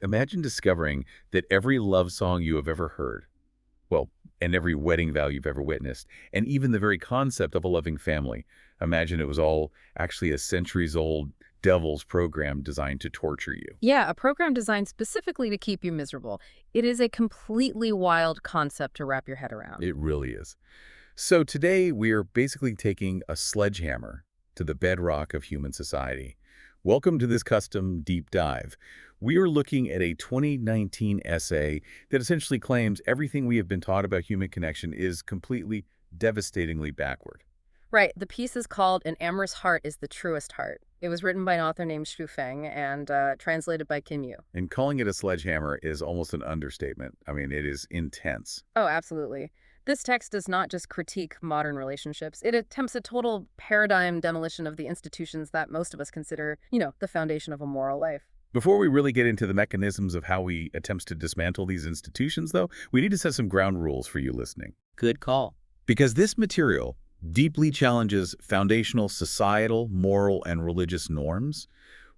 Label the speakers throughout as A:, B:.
A: Imagine discovering that every love song you have ever heard, well, and every wedding vow you've ever witnessed, and even the very concept of a loving family. Imagine it was all actually a centuries-old devil's program designed to torture you.
B: Yeah, a program designed specifically to keep you miserable. It is a completely wild concept to wrap your head around.
A: It really is. So today we're basically taking a sledgehammer to the bedrock of human society. Welcome to this custom deep dive. We are looking at a 2019 essay that essentially claims everything we have been taught about human connection is completely, devastatingly backward.
B: Right, the piece is called An Amorous Heart is the Truest Heart. It was written by an author named Xu Feng and translated by Kim Yu.
A: And calling it a sledgehammer is almost an understatement. I mean, it is intense.
B: Oh, absolutely. This text does not just critique modern relationships. It attempts a total paradigm demolition of the institutions that most of us consider, the foundation of a moral life.
A: Before we really get into the mechanisms of how we attempt to dismantle these institutions, though, we need to set some ground rules for you listening.
B: Good call.
A: Because this material deeply challenges foundational societal, moral, and religious norms,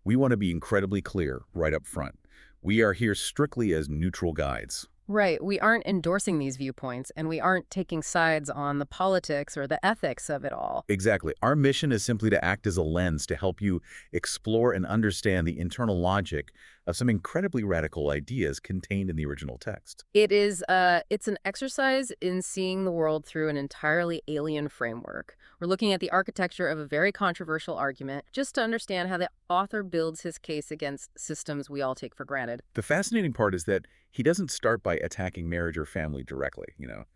A: we want to be incredibly clear right up front. We are here strictly as neutral guides.
B: Right, we aren't endorsing these viewpoints, and we aren't taking sides on the politics or the ethics of it all.
A: Exactly. Our mission is simply to act as a lens to help you explore and understand the internal logic of some incredibly radical ideas contained in the original text.
B: It's an exercise in seeing the world through an entirely alien framework. We're looking at the architecture of a very controversial argument just to understand how the author builds his case against systems we all take for granted.
A: The fascinating part is that he doesn't start by attacking marriage or family directly,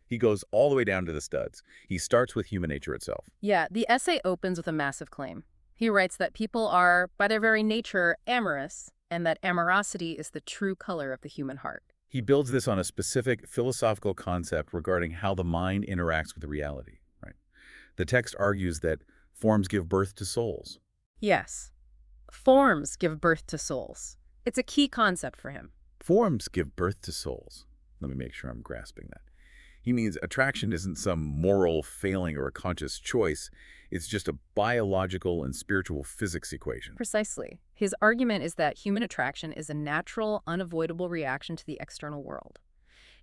A: He goes all the way down to the studs. He starts with human nature itself.
B: Yeah, the essay opens with a massive claim. He writes that people are, by their very nature, amorous, and that amorosity is the true color of the human heart.
A: He builds this on a specific philosophical concept regarding how the mind interacts with reality, right? The text argues that forms give birth to souls.
B: Yes, forms give birth to souls. It's a key concept for him.
A: Forms give birth to souls. Let me make sure I'm grasping that. He means attraction isn't some moral failing or a conscious choice. It's just a biological and spiritual physics equation.
B: Precisely. His argument is that human attraction is a natural, unavoidable reaction to the external world.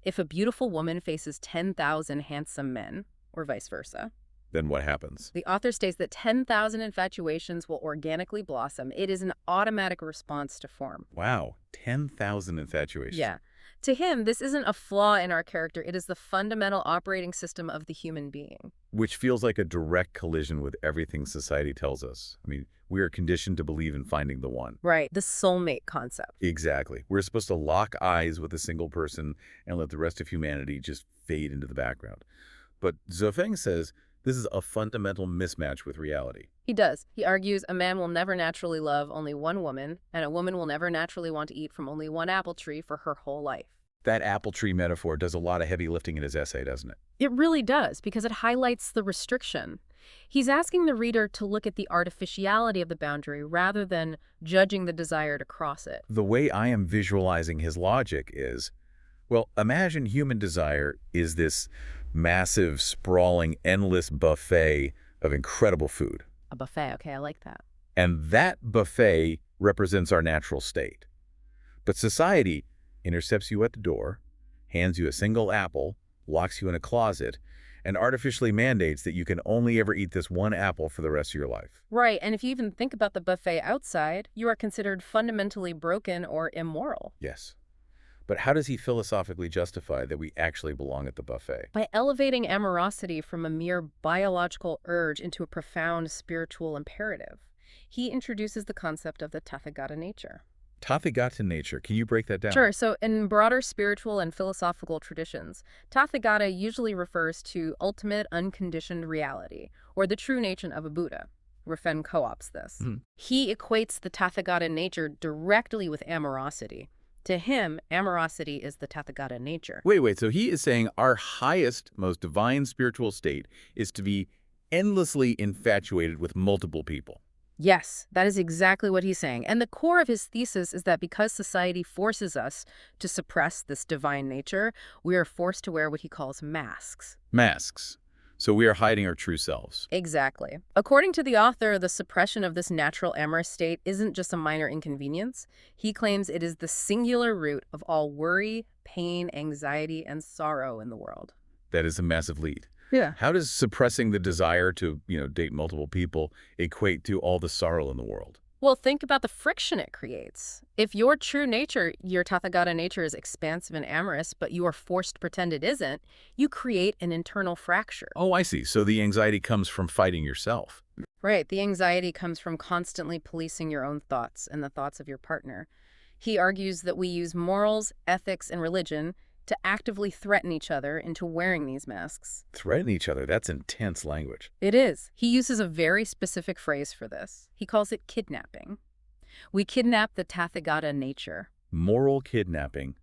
B: If a beautiful woman faces 10,000 handsome men, or vice versa,
A: Then what happens?
B: the author states that 10,000 infatuations will organically blossom. It is an automatic response to form.
A: Wow, 10,000 infatuations.
B: Yeah. To him, this isn't a flaw in our character. It is the fundamental operating system of the human being.
A: Which feels like a direct collision with everything society tells us. I mean, we are conditioned to believe in finding the one.
B: Right. The soulmate concept.
A: Exactly. We're supposed to lock eyes with a single person and let the rest of humanity just fade into the background. But Zofeng says this is a fundamental mismatch with reality.
B: He does. He argues a man will never naturally love only one woman, and a woman will never naturally want to eat from only one apple tree for her whole life.
A: That apple tree metaphor does a lot of heavy lifting in his essay, doesn't it?
B: It really does, because it highlights the restriction. He's asking the reader to look at the artificiality of the boundary rather than judging the desire to cross it.
A: The way I am visualizing his logic is, well, imagine human desire is this massive, sprawling, endless buffet of incredible food.
B: A buffet, okay, I like that.
A: And that buffet represents our natural state. But society intercepts you at the door, hands you a single apple, locks you in a closet, and artificially mandates that you can only ever eat this one apple for the rest of your life.
B: Right, and if you even think about the buffet outside, you are considered fundamentally broken or immoral.
A: Yes. But how does he philosophically justify that we actually belong at the buffet?
B: By elevating amorosity from a mere biological urge into a profound spiritual imperative, he introduces the concept of the Tathagata nature.
A: Tathagata nature. Can you break that down?
B: Sure. So in broader spiritual and philosophical traditions, Tathagata usually refers to ultimate unconditioned reality, or the true nature of a Buddha. Rufen co-opts this. He equates the Tathagata nature directly with amorosity. To him, amorosity is the Tathagata nature.
A: Wait. So he is saying our highest, most divine spiritual state is to be endlessly infatuated with multiple people.
B: Yes, that is exactly what he's saying. And the core of his thesis is that because society forces us to suppress this divine nature, we are forced to wear what he calls masks.
A: Masks. So we are hiding our true selves.
B: Exactly. According to the author, the suppression of this natural amorous state isn't just a minor inconvenience. He claims it is the singular root of all worry, pain, anxiety, and sorrow in the world.
A: That is a massive lead.
B: Yeah.
A: How does suppressing the desire to, date multiple people equate to all the sorrow in the world?
B: Well, think about the friction it creates. If your true nature, your Tathagata nature, is expansive and amorous, but you are forced to pretend it isn't, you create an internal fracture.
A: Oh, I see. So the anxiety comes from fighting yourself.
B: Right. The anxiety comes from constantly policing your own thoughts and the thoughts of your partner. He argues that we use morals, ethics, and religion to actively threaten each other into wearing these masks.
A: Threaten each other. That's intense language.
B: It is. He uses a very specific phrase for this. He calls it kidnapping. We kidnap the Tathagata nature.
A: Moral kidnapping.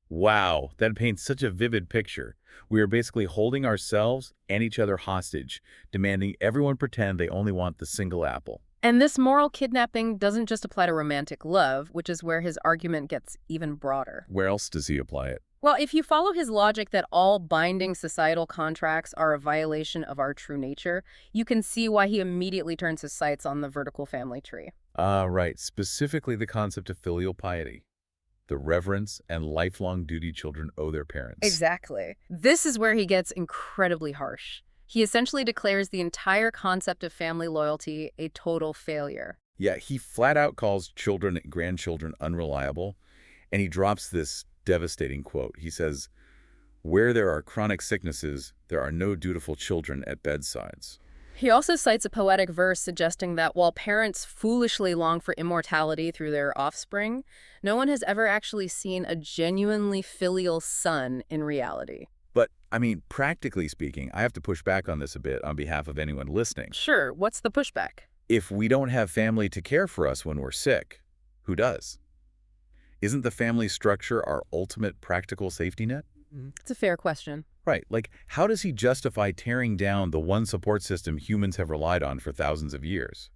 A: Wow, that paints such a vivid picture. We are basically holding ourselves and each other hostage, demanding everyone pretend they only want the single apple.
B: And this moral kidnapping doesn't just apply to romantic love, which is where his argument gets even broader.
A: Where else does he apply it?
B: Well, if you follow his logic that all binding societal contracts are a violation of our true nature, you can see why he immediately turns his sights on the vertical family tree.
A: Right. Specifically the concept of filial piety, the reverence and lifelong duty children owe their parents.
B: Exactly. This is where he gets incredibly harsh. He essentially declares the entire concept of family loyalty a total failure.
A: Yeah, he flat out calls children and grandchildren unreliable, and he drops this devastating quote. He says, "Where there are chronic sicknesses, there are no dutiful children at bedsides."
B: He also cites a poetic verse suggesting that while parents foolishly long for immortality through their offspring, no one has ever actually seen a genuinely filial son in reality.
A: But, practically speaking, I have to push back on this a bit on behalf of anyone listening.
B: Sure, what's the pushback?
A: If we don't have family to care for us when we're sick, who does? Isn't the family structure our ultimate practical safety net?
B: It's a fair question.
A: Right. Like, how does he justify tearing down the one support system humans have relied on for thousands of years?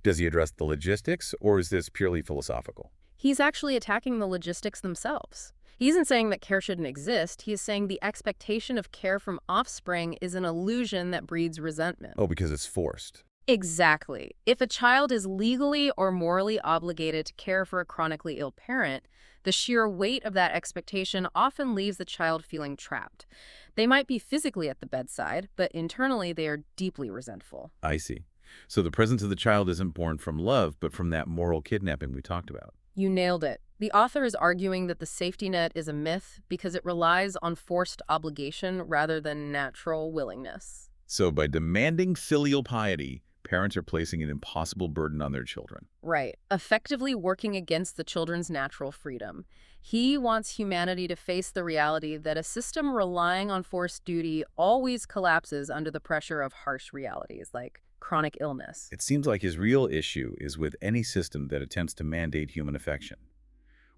A: Does he address the logistics, or is this purely philosophical?
B: He's actually attacking the logistics themselves. He isn't saying that care shouldn't exist. He is saying the expectation of care from offspring is an illusion that breeds resentment.
A: Oh, because it's forced.
B: Exactly. If a child is legally or morally obligated to care for a chronically ill parent, the sheer weight of that expectation often leaves the child feeling trapped. They might be physically at the bedside, but internally they are deeply resentful.
A: I see. So the presence of the child isn't born from love, but from that moral kidnapping we talked about.
B: You nailed it. The author is arguing that the safety net is a myth because it relies on forced obligation rather than natural willingness.
A: So by demanding filial piety, parents are placing an impossible burden on their children.
B: Right. Effectively working against the children's natural freedom. He wants humanity to face the reality that a system relying on forced duty always collapses under the pressure of harsh realities like chronic illness.
A: It seems like his real issue is with any system that attempts to mandate human affection,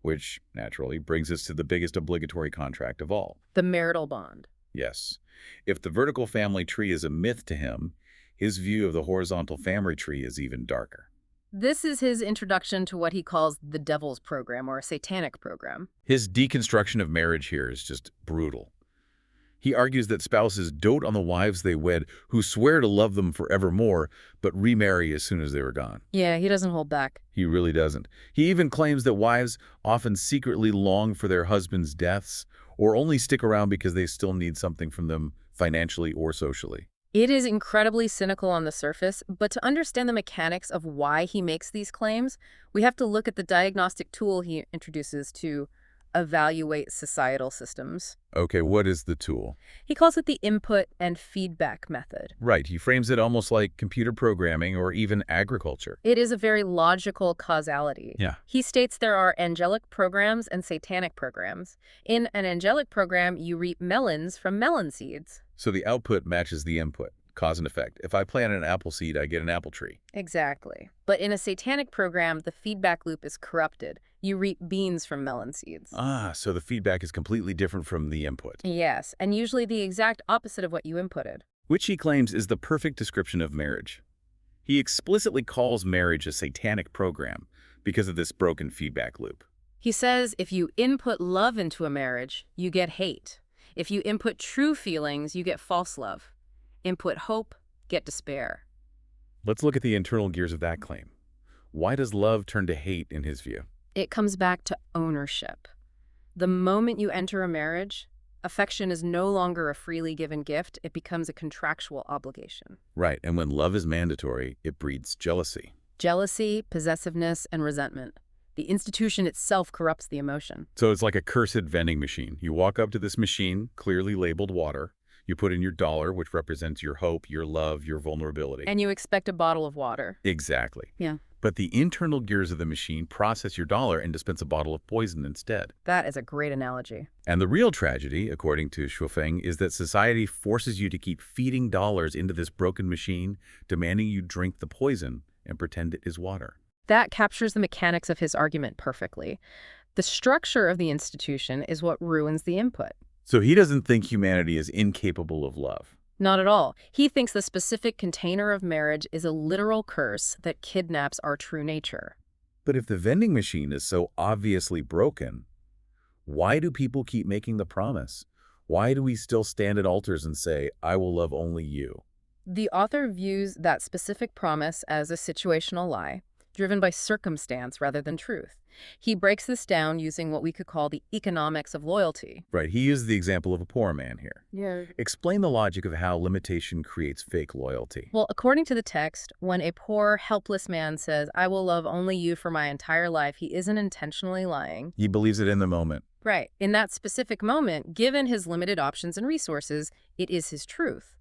A: which, naturally, brings us to the biggest obligatory contract of all.
B: The marital bond.
A: Yes. If the vertical family tree is a myth to him, his view of the horizontal family tree is even darker.
B: This is his introduction to what he calls the devil's program, or a satanic program.
A: His deconstruction of marriage here is just brutal. He argues that spouses dote on the wives they wed who swear to love them forevermore, but remarry as soon as they were gone.
B: Yeah, he doesn't hold back.
A: He really doesn't. He even claims that wives often secretly long for their husbands' deaths or only stick around because they still need something from them financially or socially.
B: It is incredibly cynical on the surface, but to understand the mechanics of why he makes these claims, we have to look at the diagnostic tool he introduces to evaluate societal systems.
A: Okay, what is the tool?
B: He calls it the input and feedback method.
A: Right, he frames it almost like computer programming or even agriculture.
B: It is a very logical causality.
A: Yeah.
B: He states there are angelic programs and satanic programs. In an angelic program, you reap melons from melon seeds.
A: So the output matches the input, cause and effect. If I plant an apple seed, I get an apple tree.
B: Exactly. But in a satanic program, the feedback loop is corrupted. You reap beans from melon seeds.
A: So the feedback is completely different from the input.
B: Yes, and usually the exact opposite of what you inputted.
A: Which he claims is the perfect description of marriage. He explicitly calls marriage a satanic program because of this broken feedback loop.
B: He says if you input love into a marriage, you get hate. If you input true feelings, you get false love. Input hope, get despair.
A: Let's look at the internal gears of that claim. Why does love turn to hate in his view?
B: It comes back to ownership. The moment you enter a marriage, affection is no longer a freely given gift, it becomes a contractual obligation.
A: Right, and when love is mandatory, it breeds jealousy.
B: Jealousy, possessiveness, and resentment. The institution itself corrupts the emotion.
A: So it's like a cursed vending machine. You walk up to this machine, clearly labeled water. You put in your dollar, which represents your hope, your love, your vulnerability.
B: And you expect a bottle of water.
A: Exactly.
B: Yeah.
A: But the internal gears of the machine process your dollar and dispense a bottle of poison instead.
B: That is a great analogy.
A: And the real tragedy, according to Shuofeng, is that society forces you to keep feeding dollars into this broken machine, demanding you drink the poison and pretend it is water.
B: That captures the mechanics of his argument perfectly. The structure of the institution is what ruins the input.
A: So he doesn't think humanity is incapable of love.
B: Not at all. He thinks the specific container of marriage is a literal curse that kidnaps our true nature.
A: But if the vending machine is so obviously broken, why do people keep making the promise? Why do we still stand at altars and say, I will love only you?
B: The author views that specific promise as a situational lie, driven by circumstance rather than truth. He breaks this down using what we could call the economics of loyalty.
A: Right, he uses the example of a poor man here.
B: Yeah.
A: Explain the logic of how limitation creates fake loyalty.
B: Well, according to the text, when a poor, helpless man says, I will love only you for my entire life, he isn't intentionally lying.
A: He believes it in the moment.
B: Right. In that specific moment, given his limited options and resources, it is his truth.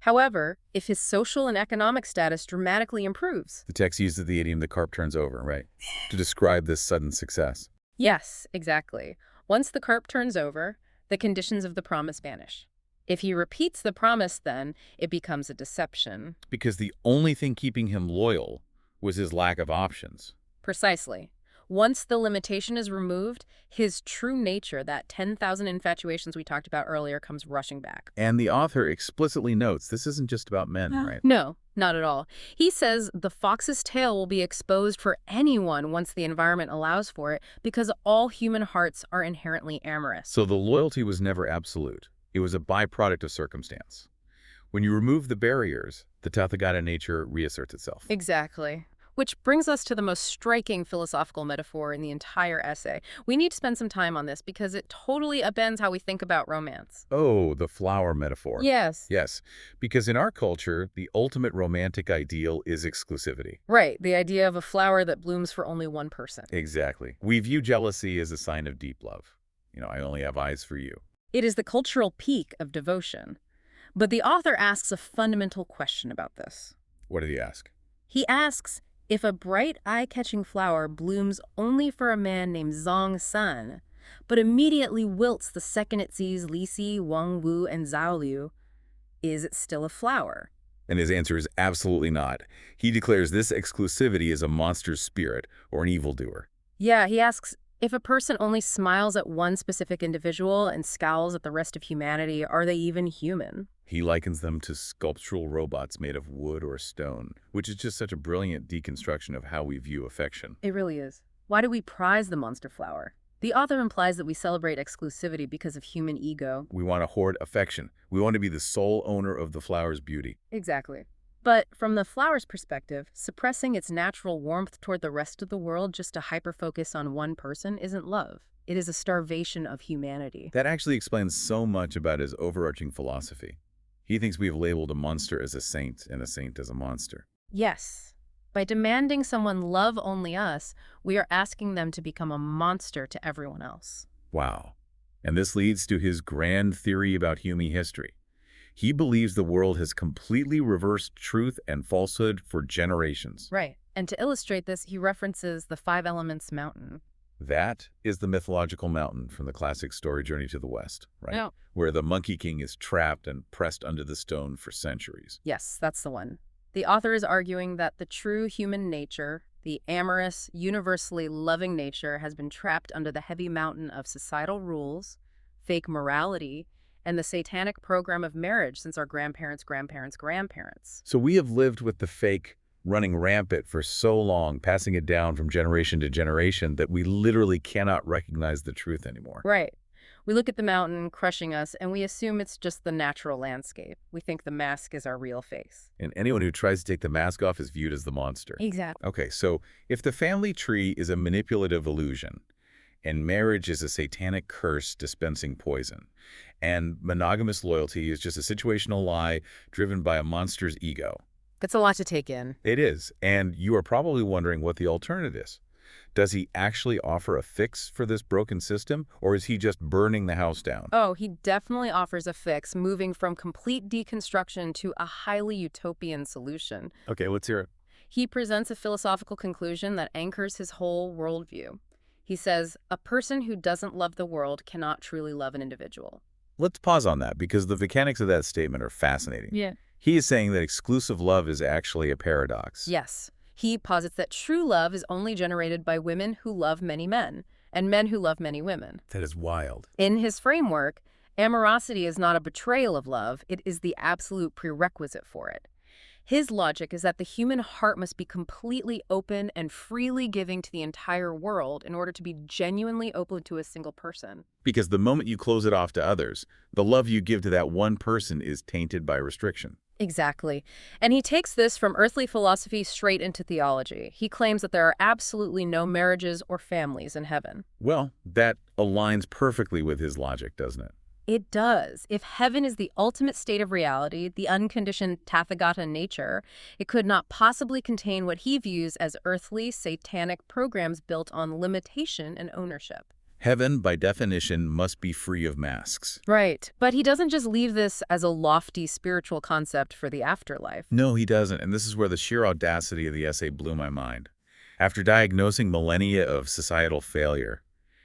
B: However, if his social and economic status dramatically improves.
A: The text uses the idiom the carp turns over, right, to describe this sudden success.
B: Yes, exactly. Once the carp turns over, the conditions of the promise vanish. If he repeats the promise, then it becomes a deception.
A: Because the only thing keeping him loyal was his lack of options.
B: Precisely. Once the limitation is removed, his true nature, that 10,000 infatuations we talked about earlier, comes rushing back.
A: And the author explicitly notes this isn't just about men, right?
B: No, not at all. He says the fox's tail will be exposed for anyone once the environment allows for it, because all human hearts are inherently amorous.
A: So the loyalty was never absolute. It was a byproduct of circumstance. When you remove the barriers, the Tathagata nature reasserts itself.
B: Exactly. Which brings us to the most striking philosophical metaphor in the entire essay. We need to spend some time on this because it totally upends how we think about romance.
A: Oh, the flower metaphor.
B: Yes.
A: Yes, because in our culture, the ultimate romantic ideal is exclusivity.
B: Right, the idea of a flower that blooms for only one person.
A: Exactly. We view jealousy as a sign of deep love. I only have eyes for you.
B: It is the cultural peak of devotion. But the author asks a fundamental question about this.
A: What did he ask?
B: He asks, if a bright, eye-catching flower blooms only for a man named Zhang San, but immediately wilts the second it sees Li Si, Wang Wu, and Zhao Liu, is it still a flower?
A: And his answer is absolutely not. He declares this exclusivity is a monster's spirit or an evildoer.
B: Yeah, he asks, if a person only smiles at one specific individual and scowls at the rest of humanity, are they even human?
A: He likens them to sculptural robots made of wood or stone, which is just such a brilliant deconstruction of how we view affection.
B: It really is. Why do we prize the monster flower? The author implies that we celebrate exclusivity because of human ego.
A: We want to hoard affection. We want to be the sole owner of the flower's beauty.
B: Exactly. But from the flower's perspective, suppressing its natural warmth toward the rest of the world just to hyper-focus on one person isn't love. It is a starvation of humanity.
A: That actually explains so much about his overarching philosophy. He thinks we have labeled a monster as a saint and a saint as a monster.
B: Yes. By demanding someone love only us, we are asking them to become a monster to everyone else.
A: Wow. And this leads to his grand theory about human history. He believes the world has completely reversed truth and falsehood for generations.
B: Right. And to illustrate this, he references the Five Elements mountain.
A: That is the mythological mountain from the classic story Journey to the West, right?
B: Yeah.
A: Where the Monkey King is trapped and pressed under the stone for centuries.
B: Yes, that's the one. The author is arguing that the true human nature, the amorous, universally loving nature, has been trapped under the heavy mountain of societal rules, fake morality, and the satanic program of marriage since our grandparents' grandparents'.
A: So we have lived with the fake running rampant for so long, passing it down from generation to generation, that we literally cannot recognize the truth anymore.
B: Right. We look at the mountain crushing us and we assume it's just the natural landscape. We think the mask is our real face.
A: And anyone who tries to take the mask off is viewed as the monster.
B: Exactly.
A: Okay, so if the family tree is a manipulative illusion, and marriage is a satanic curse dispensing poison, and monogamous loyalty is just a situational lie driven by a monster's ego.
B: That's a lot to take in.
A: It is, and you are probably wondering what the alternative is. Does he actually offer a fix for this broken system, or is he just burning the house down?
B: Oh, he definitely offers a fix, moving from complete deconstruction to a highly utopian solution.
A: Okay, let's hear it.
B: He presents a philosophical conclusion that anchors his whole worldview. He says, a person who doesn't love the world cannot truly love an individual.
A: Let's pause on that because the mechanics of that statement are fascinating.
B: Yeah.
A: He is saying that exclusive love is actually a paradox.
B: Yes. He posits that true love is only generated by women who love many men, and men who love many women.
A: That is wild.
B: In his framework, amorosity is not a betrayal of love, it is the absolute prerequisite for it. His logic is that the human heart must be completely open and freely giving to the entire world in order to be genuinely open to a single person.
A: Because the moment you close it off to others, the love you give to that one person is tainted by restriction.
B: Exactly. And he takes this from earthly philosophy straight into theology. He claims that there are absolutely no marriages or families in heaven.
A: Well, that aligns perfectly with his logic, doesn't it?
B: It does. If heaven is the ultimate state of reality, the unconditioned Tathagata nature, it could not possibly contain what he views as earthly, satanic programs built on limitation and ownership.
A: Heaven, by definition, must be free of masks.
B: Right. But he doesn't just leave this as a lofty spiritual concept for the afterlife.
A: No, he doesn't, and this is where the sheer audacity of the essay blew my mind. After diagnosing millennia of societal failure,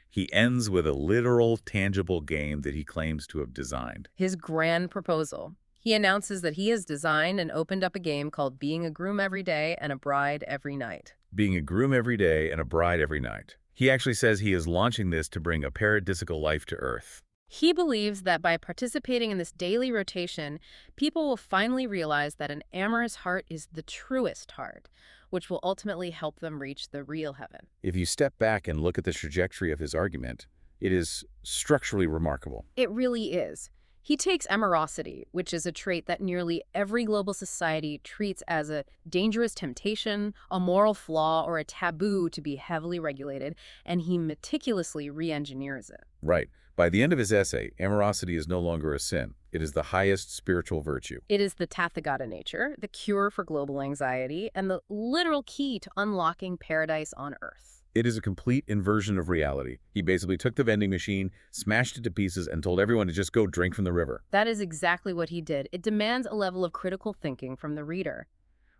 A: he ends with a literal, tangible game that he claims to have designed.
B: His grand proposal. He announces that he has designed and opened up a game called Being a Groom Every Day and a Bride Every Night.
A: Being a groom every day and a bride every night. He actually says he is launching this to bring a paradisical life to Earth.
B: He believes that by participating in this daily rotation, people will finally realize that an amorous heart is the truest heart, which will ultimately help them reach the real heaven.
A: If you step back and look at the trajectory of his argument, it is structurally remarkable.
B: It really is. He takes amorosity, which is a trait that nearly every global society treats as a dangerous temptation, a moral flaw, or a taboo to be heavily regulated, and he meticulously re-engineers it.
A: Right. By the end of his essay, amorosity is no longer a sin. It is the highest spiritual virtue.
B: It is the Tathagata nature, the cure for global anxiety, and the literal key to unlocking paradise on Earth.
A: It is a complete inversion of reality. He basically took the vending machine, smashed it to pieces, and told everyone to just go drink from the river.
B: That is exactly what he did. It demands a level of critical thinking from the reader.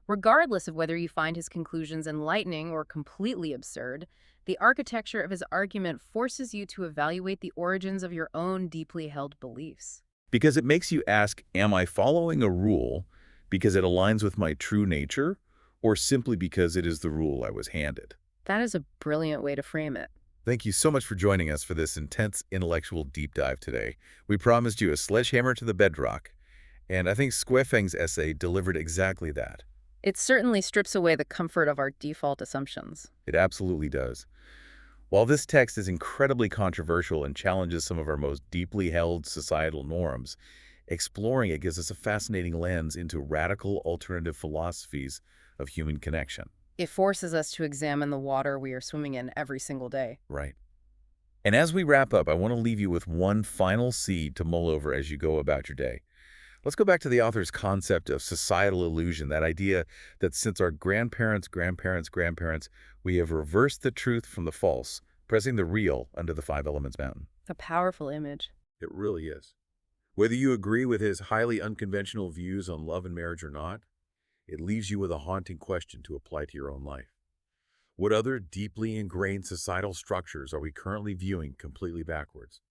B: Regardless of whether you find his conclusions enlightening or completely absurd, the architecture of his argument forces you to evaluate the origins of your own deeply held beliefs.
A: Because it makes you ask, am I following a rule because it aligns with my true nature, or simply because it is the rule I was handed?
B: That is a brilliant way to frame it.
A: Thank you so much for joining us for this intense intellectual deep dive today. We promised you a sledgehammer to the bedrock, and I think Squefeng's essay delivered exactly that.
B: It certainly strips away the comfort of our default assumptions.
A: It absolutely does. While this text is incredibly controversial and challenges some of our most deeply held societal norms, exploring it gives us a fascinating lens into radical alternative philosophies of human connection.
B: It forces us to examine the water we are swimming in every single day.
A: Right. And as we wrap up, I want to leave you with one final seed to mull over as you go about your day. Let's go back to the author's concept of societal illusion, that idea that since our grandparents, we have reversed the truth from the false, pressing the real under the Five Elements mountain.
B: A powerful image.
A: It really is. Whether you agree with his highly unconventional views on love and marriage or not, it leaves you with a haunting question to apply to your own life. What other deeply ingrained societal structures are we currently viewing completely backwards?